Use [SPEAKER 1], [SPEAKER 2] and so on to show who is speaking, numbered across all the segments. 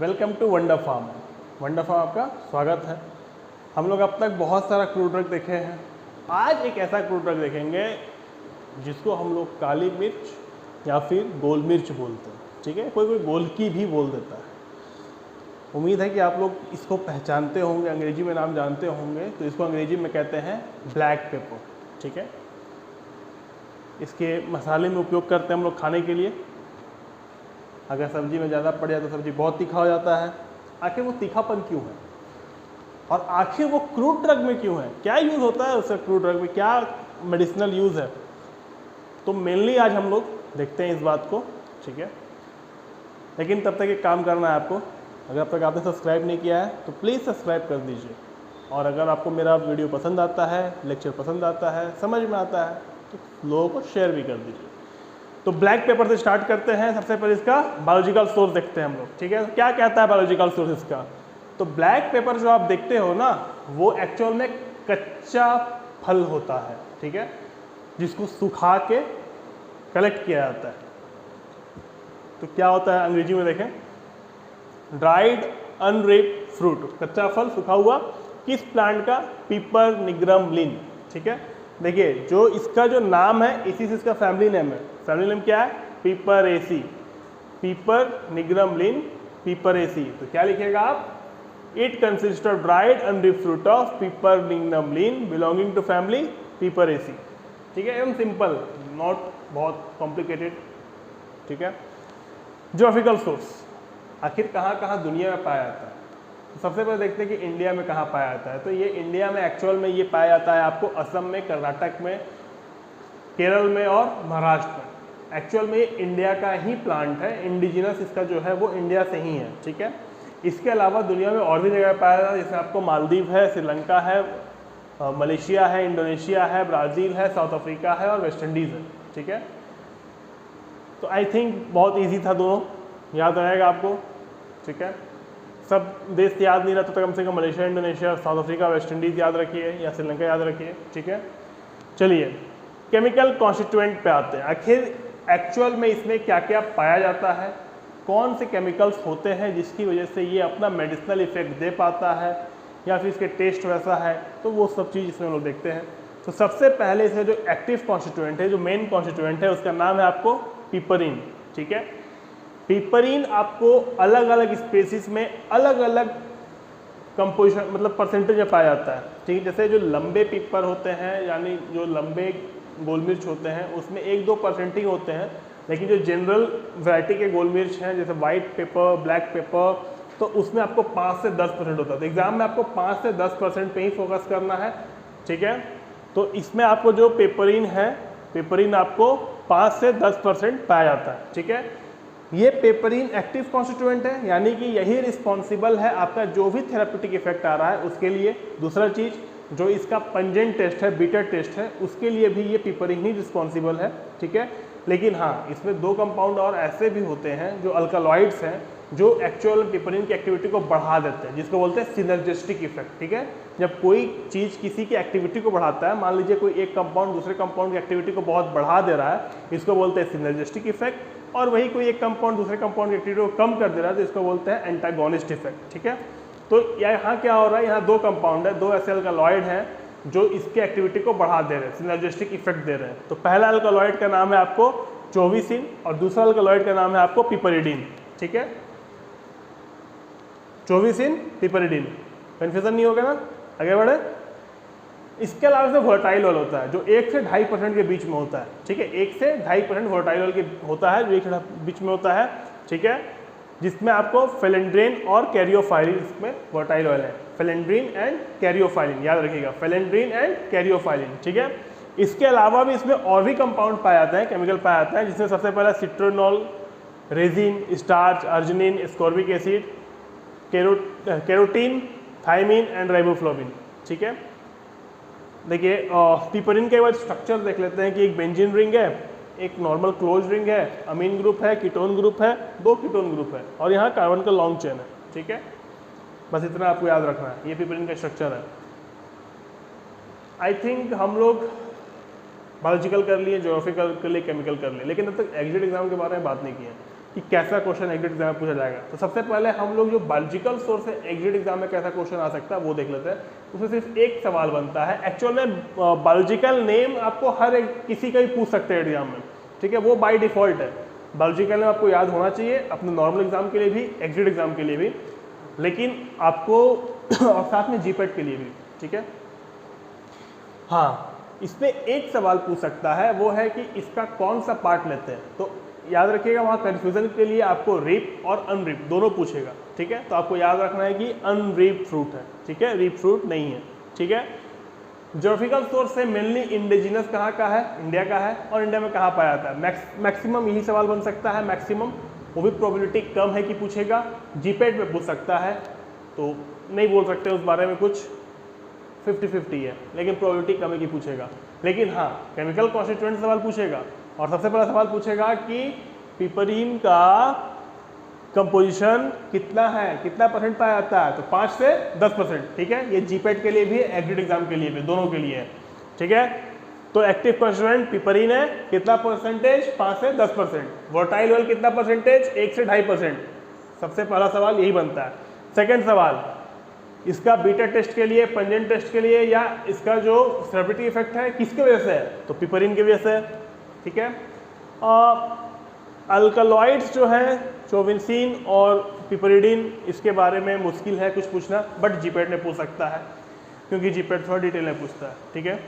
[SPEAKER 1] Welcome to Wonder Farm. Wonder Farm आपका स्वागत है। हम लोग अब तक बहुत सारा क्रूड ड्रग देखे हैं। आज एक ऐसा क्रूड ड्रग देखेंगे जिसको हम लोग काली मिर्च या फिर गोल मिर्च बोलते हैं। ठीक है, कोई कोई गोलकी भी बोल देता है। उम्मीद है कि आप लोग इसको पहचानते होंगे, अंग्रेजी में नाम जानते होंगे। तो इसको अंग्रेजी में कहते हैं ब्लैक पेपर। ठीक है, इसके मसाले में उपयोग करते हैं हम लोग खाने के लिए। अगर सब्जी में ज़्यादा पड़ जाए तो सब्जी बहुत तीखा हो जाता है। आखिर वो तीखापन क्यों है और आखिर वो क्रूड ड्रग में क्यों है, क्या यूज़ होता है उससे, क्रूड ड्रग में क्या मेडिसिनल यूज़ है। तो मेनली आज हम लोग देखते हैं इस बात को। ठीक है, लेकिन तब तक एक काम करना है आपको। अगर अब तक आपने सब्सक्राइब नहीं किया है तो प्लीज़ सब्सक्राइब कर दीजिए। और अगर आपको मेरा वीडियो पसंद आता है, लेक्चर पसंद आता है, समझ में आता है तो लोगों को शेयर भी कर दीजिए। तो ब्लैक पेपर से स्टार्ट करते हैं। सबसे पहले इसका बायोलॉजिकल सोर्स देखते हैं हम लोग। ठीक है, तो क्या कहता है बायोलॉजिकल सोर्स इसका। तो ब्लैक पेपर जो आप देखते हो ना, वो एक्चुअल में कच्चा फल होता है। ठीक है, जिसको सुखा के कलेक्ट किया जाता है। तो क्या होता है अंग्रेजी में देखें, ड्राइड अनरिप फ्रूट, कच्चा फल सूखा हुआ। किस प्लांट का, पीपर निग्रम लिन। ठीक है, देखिए जो इसका जो नाम है इसी से इसका फैमिली नेम है। फैमिली नेम क्या है, पीपर एसी, पीपर निग्रम लिन, पीपर एसी। तो क्या लिखेगा आप, it consist of dried unripe fruit of Piper nigrum Linn belonging to family Piperaceae. ठीक है, एकदम सिंपल, नॉट बहुत कॉम्प्लिकेटेड। ठीक है, ज्योग्राफिकल सोर्स आखिर कहाँ कहाँ दुनिया में पाया जाता है। तो सबसे पहले देखते हैं कि इंडिया में कहाँ पाया जाता है। तो ये इंडिया में एक्चुअल में ये पाया जाता है आपको असम में, कर्नाटक में, केरल में और महाराष्ट्र में। एक्चुअल में ये इंडिया का ही प्लांट है, इंडिजिनस इसका जो है वो इंडिया से ही है। ठीक है, इसके अलावा दुनिया में और भी जगह पाया जाता है, जैसे आपको मालदीव है, श्रीलंका है, मलेशिया है, इंडोनेशिया है, ब्राज़ील है, साउथ अफ्रीका है और वेस्ट इंडीज़ है। ठीक है, तो आई थिंक बहुत ईजी था, दोनों याद रहेगा आपको। ठीक है, सब देश याद नहीं रहता तो कम से कम Malaysia, Indonesia, South Africa, West Indies याद रखिए या श्रीलंका याद रखिए। ठीक है, चलिए केमिकल कॉन्स्टिट्यूएंट पे आते हैं। आखिर एक्चुअल में इसमें क्या क्या पाया जाता है, कौन से केमिकल्स होते हैं जिसकी वजह से ये अपना मेडिसिनल इफेक्ट दे पाता है या फिर इसके टेस्ट वैसा है, तो वो सब चीज़ इसमें हम लोग देखते हैं। तो सबसे पहले इसमें जो एक्टिव कॉन्स्टिट्यूएंट है, जो मेन कॉन्स्टिट्यूएंट है, उसका नाम है आपको पिपरीन। ठीक है, पिपरीन आपको अलग अलग स्पेसीज में अलग अलग कंपोजिशन मतलब परसेंटेज में पाया जाता है। ठीक है, जैसे जो लंबे पीपर होते हैं यानी जो लंबे गोल मिर्च होते हैं उसमें 1-2% ही होते हैं, लेकिन जो जनरल वैरायटी के गोल मिर्च हैं जैसे वाइट पेपर, ब्लैक पेपर, तो उसमें आपको 5 से 10% होता है। तो एग्जाम में आपको 5 से 10% पे ही फोकस करना है। ठीक है, तो इसमें आपको जो पेपरीन है, पेपरीन आपको 5 से 10% पाया जाता है। ठीक है, ये पेपरीन एक्टिव कॉन्स्टिट्यूएंट है, यानी कि यही रिस्पॉन्सिबल है आपका जो भी थेराप्यूटिक इफेक्ट आ रहा है उसके लिए। दूसरा चीज़, जो इसका पंजेंट टेस्ट है, बीटर टेस्ट है, उसके लिए भी ये पिपरीन ही रिस्पॉन्सिबल है। ठीक है, लेकिन हाँ, इसमें 2 कंपाउंड और ऐसे भी होते हैं जो अल्कालॉइड्स हैं, जो एक्चुअल पिपरीन की एक्टिविटी को बढ़ा देते हैं, जिसको बोलते हैं सिनर्जिस्टिक इफेक्ट। ठीक है, जब कोई चीज़ किसी की एक्टिविटी को बढ़ाता है, मान लीजिए कोई एक कंपाउंड दूसरे कंपाउंड की एक्टिविटी को बहुत बढ़ा दे रहा है, इसको बोलते हैं सिनर्जिस्टिक इफेक्ट। और वही कोई एक कंपाउंड दूसरे कंपाउंड की एक्टिविटी को कम कर दे रहा है तो इसको बोलते हैं एंटागोनिस्ट इफेक्ट। ठीक है, तो यहाँ क्या हो रहा है, यहाँ 2 कंपाउंड है, 2 ऐसे अल्कालॉइड हैं जो इसकी एक्टिविटी को बढ़ा दे रहे हैं, सिनर्जिस्टिक इफेक्ट दे रहे हैं। तो पहला अल्कालॉइड का नाम है आपको चोविसिन और दूसरा अल्कालॉइड का नाम है आपको पिपरिडीन। ठीक है, चोविसिन, पिपरिडीन, कन्फ्यूजन नहीं होगा ना, आगे बढ़े। इसके अलावा इसमें वोलेटाइल ऑयल होता है जो 1 से 2.5% के बीच में होता है। ठीक है, 1 से 2.5% वोलेटाइल ऑयल होता है जो 1 से बीच में होता है। ठीक है, जिसमें आपको फेलेंड्रीन और कैरियोफाइलिन, इसमें वोलेटाइल ऑयल है, फेलेंड्रीन एंड कैरियोफाइलिन, याद रखिएगा, फेलेंड्रीन एंड कैरियोफाइलिन। ठीक है, इसके अलावा भी इसमें और भी कंपाउंड पाया जाता है, केमिकल पाया जाता है, जिसमें सबसे पहला citronellol, resin, starch, arginine, ascorbic acid, carotene, thiamine and riboflavin. ठीक है, देखिए पिपरीन के बाद स्ट्रक्चर देख लेते हैं कि एक बेंजीन रिंग है, एक नॉर्मल क्लोज रिंग है, अमीन ग्रुप है, कीटोन ग्रुप है, 2 कीटोन ग्रुप है और यहाँ कार्बन का लॉन्ग चेन है। ठीक है, बस इतना आपको याद रखना है, ये पिपरीन का स्ट्रक्चर है। आई थिंक हम लोग बायोलॉजिकल कर लिए, ज्योग्राफिकल कर लिए, केमिकल कर लिए, लेकिन अब तक एग्जिट एग्जाम के बारे में बात नहीं की है। कि कैसा क्वेश्चन एग्जिट एग्जाम में पूछा जाएगा। तो सबसे पहले हम लोग जो बायोलॉजिकल सोर्स है एग्जिट एग्जाम में कैसा क्वेश्चन आ सकता है वो देख लेते हैं। उसमें सिर्फ एक सवाल बनता है, एक्चुअल में बायोलॉजिकल नेम आपको हर एक किसी का भी पूछ सकते हैं एग्जाम में, ठीक है, वो बाय डिफॉल्ट है। बायोलॉजिकल नेम आपको याद होना चाहिए अपने नॉर्मल एग्जाम के लिए भी, एग्जिट एग्जाम के लिए भी, लेकिन आपको और साथ में जीपेट के लिए भी, ठीक है। हाँ, इसमें एक सवाल पूछ सकता है, वो है कि इसका कौन सा पार्ट लेते हैं। तो याद रखिएगा वहाँ कन्फ्यूजन के लिए आपको रिप और अनरिप दोनों पूछेगा, ठीक है। तो आपको याद रखना है कि अनरिप फ्रूट है, ठीक है, रिप फ्रूट नहीं है, ठीक है। ज्योग्राफिकल सोर्स से मेनली इंडिजिनस कहाँ का है, इंडिया का है, और इंडिया में कहाँ पाया जाता है। मैक्सिमम यही सवाल बन सकता है, मैक्सिमम, वो भी प्रोबेबिलिटी कम है कि पूछेगा। जीपेट में पूछ सकता है, तो नहीं बोल सकते उस बारे में कुछ, 50-50 है, लेकिन प्रोबेबिलिटी कम है कि पूछेगा। लेकिन हाँ, केमिकल कॉन्स्टिट्यूएंट सवाल पूछेगा, और सबसे पहला सवाल पूछेगा कि पिपरीन का कंपोजिशन कितना है, कितना परसेंट पाया जाता है, तो 5 से 10%, ठीक है। ये जीपेट के लिए भी है, एग्जिट एग्जाम के लिए भी, दोनों के लिए है, ठीक है। तो एक्टिव कॉन्स्टिट्यूएंट पिपरीन है, कितना परसेंटेज, 5 से 10%। वोटाइल ऑयल कितना परसेंटेज, 1 से 2.5%। सबसे पहला सवाल यही बनता है। सेकेंड सवाल, इसका बीटा टेस्ट के लिए, पंजेंट टेस्ट के लिए, या इसका जो सेलिब्रिटी इफेक्ट है किसके वजह से है, तो पिपरीन की वजह से है, ठीक है। अल्कलॉइड्स जो है चोविनसिन और पिपरिडीन, इसके बारे में मुश्किल है कुछ पूछना, बट जीपेट में पूछ सकता है, क्योंकि जीपेट थोड़ा डिटेल में पूछता है, ठीक है।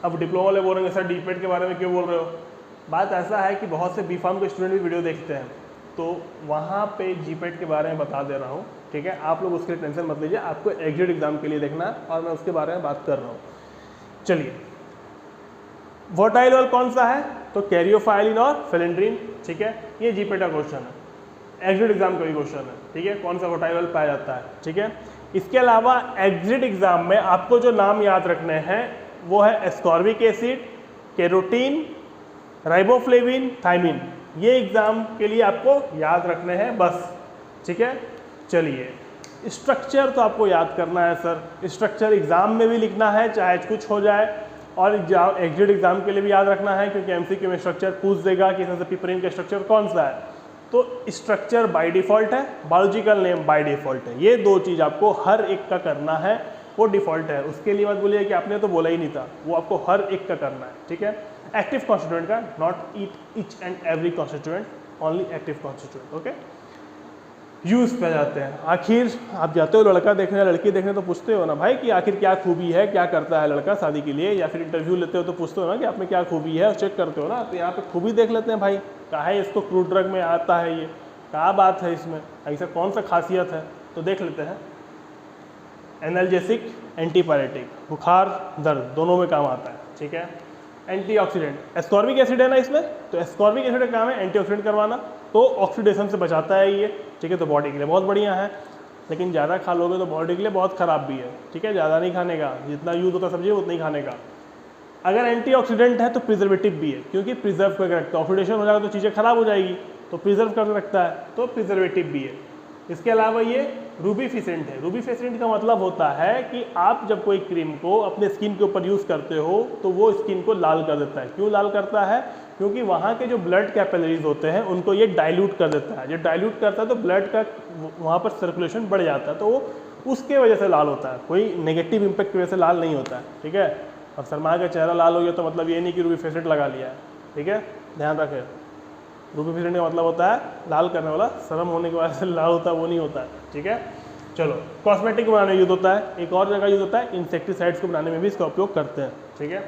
[SPEAKER 1] अब डिप्लोमा वाले बोलेंगे सर जीपेट के बारे में क्यों बोल रहे हो। बात ऐसा है कि बहुत से बीफार्म के स्टूडेंट भी वीडियो देखते हैं, तो वहाँ पे जीपेट के बारे में बता दे रहा हूँ, ठीक है। आप लोग उसके लिए टेंशन मत लीजिए, आपको एग्जिट एग्जाम के लिए देखना है और मैं उसके बारे में बात कर रहा हूँ। चलिए, वोटाइल ऑयल कौन सा है, तो कैरियोफाइलिन और फेलेंड्रीन, ठीक है। ये जीपेट का क्वेश्चन है, एग्जिट एग्जाम का भी क्वेश्चन है, ठीक है, कौन सा वोटाइल ऑयल पाया जाता है, ठीक है। इसके अलावा एग्जिट एग्जाम में आपको जो नाम याद रखने हैं वो है ascorbic acid, carotene, riboflavin, thymine. ये एग्जाम के लिए आपको याद रखने हैं बस, ठीक है। चलिए, स्ट्रक्चर तो आपको याद करना है सर, स्ट्रक्चर एग्जाम में भी लिखना है चाहे कुछ हो जाए, और एग्जिट एग्जाम के लिए भी याद रखना है, क्योंकि एमसीक्यू में स्ट्रक्चर पूछ देगा कि इसमें से पिपरीन का स्ट्रक्चर कौन सा है। तो स्ट्रक्चर बाय डिफॉल्ट है, बायोलॉजिकल नेम बाय डिफॉल्ट है। ये दो चीज़ आपको हर एक का करना है, वो डिफॉल्ट है। उसके लिए मत बोलिए कि आपने तो बोला ही नहीं था, वो आपको हर एक का करना है, ठीक है। एक्टिव कॉन्स्टिट्यूएंट का, not each and every constituent, only active constituent, okay. Use पे जाते हैं, आखिर आप जाते हो लड़का देखने लड़की देखने तो पूछते हो ना भाई कि आखिर क्या खूबी है, क्या करता है लड़का शादी के लिए, या फिर इंटरव्यू लेते हो तो पूछते हो ना कि आप में क्या खूबी है, चेक करते हो ना। तो यहाँ पे खूबी देख लेते हैं भाई, कहा है इसको क्रूड ड्रग में आता है, ये क्या बात है इसमें, ऐसा कौन सा खासियत है, तो देख लेते हैं। एनाल्जेसिक, एंटीपायरेटिक, बुखार दर्द दोनों में काम आता है, ठीक है। एंटीऑक्सीडेंट, एस्कॉर्बिक एसिड है ना इसमें, तो एस्कॉर्बिक एसिड का काम है एंटीऑक्सीडेंट करवाना, तो ऑक्सीडेशन से बचाता है ये, ठीक है। तो बॉडी के लिए बहुत बढ़िया है, लेकिन ज़्यादा खा लोगे तो बॉडी के लिए बहुत ख़राब भी है, ठीक है। ज़्यादा नहीं खाने का, जितना यूज़ होता सब्जी उतना ही खाने का। अगर एंटीऑक्सीडेंट है तो प्रिजर्वेटिव भी है, क्योंकि प्रिजर्व करके रखता है, ऑक्सीडेशन हो जाएगा तो चीज़ें खराब हो जाएगी, तो प्रिजर्व करके रखता है, तो प्रिजर्वेटिव भी है। इसके अलावा ये रूबिफिसेंट है। रूबिफिसेंट का मतलब होता है कि आप जब कोई क्रीम को अपने स्किन के ऊपर यूज़ करते हो तो वो स्किन को लाल कर देता है। क्यों लाल करता है, क्योंकि वहाँ के जो ब्लड कैपिलरीज होते हैं उनको ये डाइल्यूट कर देता है। जब डाइल्यूट करता है तो ब्लड का वहाँ पर सर्कुलेशन बढ़ जाता है, तो वो उसके वजह से लाल होता है, कोई नेगेटिव इम्पैक्ट की वजह से लाल नहीं होता है, ठीक है। अब शर्मा का चेहरा लाल हो गया तो मतलब ये नहीं कि रूबिफिसेंट लगा लिया है, ठीक है, ध्यान रखें। रूबिफिसेंट का मतलब होता है लाल करने वाला, शर्म होने की वजह से लाल होता है वो नहीं होता है, ठीक है। चलो, कॉस्मेटिक बनाने में यूज होता है, एक और जगह यूज होता है, इंसेक्टिसाइड्स को बनाने में भी इसका उपयोग करते हैं, ठीक है।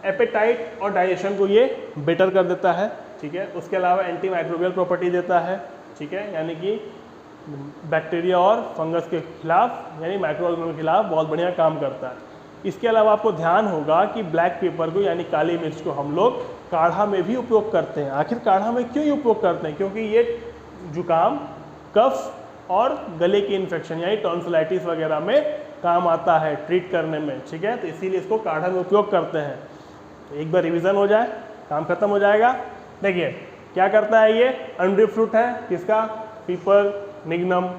[SPEAKER 1] एपेटाइट और डाइजेशन को ये बेटर कर देता है, ठीक है। उसके अलावा एंटी माइक्रोबियल प्रॉपर्टी देता है, ठीक है, यानी कि बैक्टीरिया और फंगस के खिलाफ, यानी माइक्रो ऑर्गेनिज्म के खिलाफ बहुत बढ़िया काम करता है। इसके अलावा आपको ध्यान होगा कि ब्लैक पेपर को यानी काली मिर्च को हम लोग काढ़ा में भी उपयोग करते हैं। आखिर काढ़ा में क्यों उपयोग करते हैं, क्योंकि ये जुकाम, कफ और गले की इन्फेक्शन यानी टॉन्सिलाइटिस वगैरह में काम आता है ट्रीट करने में, ठीक है। तो इसीलिए इसको काढ़ा में उपयोग करते हैं। तो एक बार रिवीजन हो जाए, काम खत्म हो जाएगा। देखिए क्या करता है, ये अनड्रिप फ्रूट है, किसका, पीपर निग्नम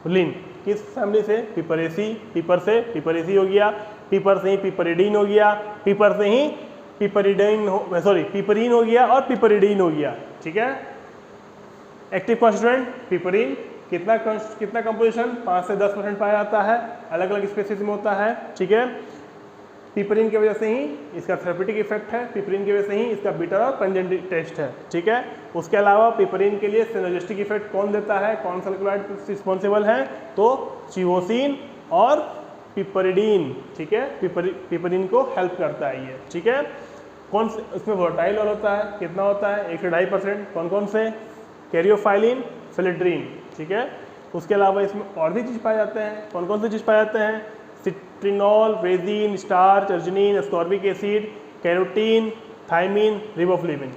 [SPEAKER 1] लिन, किस फैमिली से, पिपरेसी, पीपर से पिपरेसी हो गया, पीपर से ही पिपरिडीन हो गया, पीपर से ही पिपरिडीन हो, सॉरी पिपरीन हो गया और पिपरिडीन हो गया, ठीक है। एक्टिव कॉन्स्टिट्यूएंट पिपरीन, कितना कंपोजिशन 5 से 10% पाया जाता है, अलग अलग स्पेसीज में होता है, ठीक है। पिपरीन की वजह से ही इसका थेरेप्यूटिक इफेक्ट है, पिपरीन की वजह से ही इसका बिटर और पंजेंट टेस्ट है, ठीक है। उसके अलावा पिपरीन के लिए सिनर्जिस्टिक इफेक्ट कौन देता है, कौन सा अल्कलॉइड रिस्पॉन्सिबल है, तो चिवोसिन और पिपरिडीन, ठीक है। पिपरीन को हेल्प करता है ये, ठीक है। कौन से इसमें वोलेटाइल होता है, कितना होता है 1 से 2.5%, कौन कौन से, कैरियोफाइलिन, फिलिड्रीन, ठीक है। उसके अलावा इसमें और भी चीज़ पाए जाते हैं, कौन कौन से चीज़ पाए जाते हैं, citronellol, resin, starch, arginine, ascorbic acid, carotene, thiamine, riboflavin.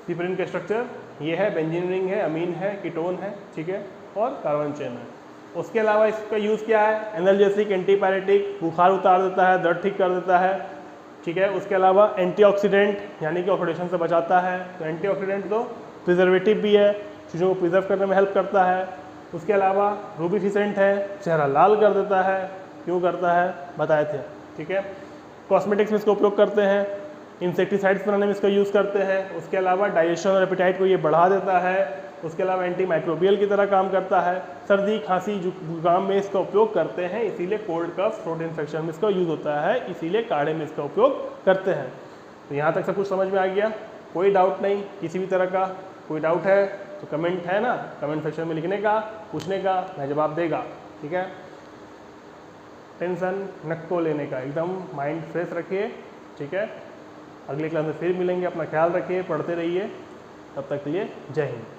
[SPEAKER 1] Piperine का स्ट्रक्चर ये है, बेंजीन रिंग है, अमीन है, कीटोन है, ठीक है, और कार्बन चेन है। उसके अलावा इसका यूज़ क्या है, एनाल्जेसिक, एंटीपायरेटिक, बुखार उतार देता है, दर्द ठीक कर देता है, ठीक है। उसके अलावा एंटीऑक्सीडेंट यानी कि ऑक्सीडेशन से बचाता है, तो एंटीऑक्सीडेंट तो प्रिजर्वेटिव भी है, चीज़ों को प्रिजर्व करने में हेल्प करता है। उसके अलावा रूबिफिसेंट है, चेहरा लाल कर देता है, क्यों करता है बताए थे, ठीक है। कॉस्मेटिक्स में इसका उपयोग करते हैं, इंसेक्टिसाइड्स बनाने में इसका यूज़ करते हैं। उसके अलावा डाइजेशन और एपेटाइट को ये बढ़ा देता है। उसके अलावा एंटी माइक्रोबियल की तरह काम करता है, सर्दी खांसी जुकाम में इसका उपयोग करते हैं, इसीलिए कोल्ड कफ थ्रोट इन्फेक्शन में इसका यूज़ होता है, इसीलिए काढ़े में इसका उपयोग करते हैं। तो यहाँ तक सब कुछ समझ में आ गया, कोई डाउट नहीं किसी भी तरह का, कोई डाउट है तो कमेंट है ना, कमेंट सेक्शन में लिखने का, पूछने का, मैं जवाब देगा, ठीक है। टेंशन नको लेने का, एकदम माइंड फ्रेश रखिए, ठीक है। अगले क्लास में फिर मिलेंगे, अपना ख्याल रखिए, पढ़ते रहिए, तब तक के लिए जय हिंद।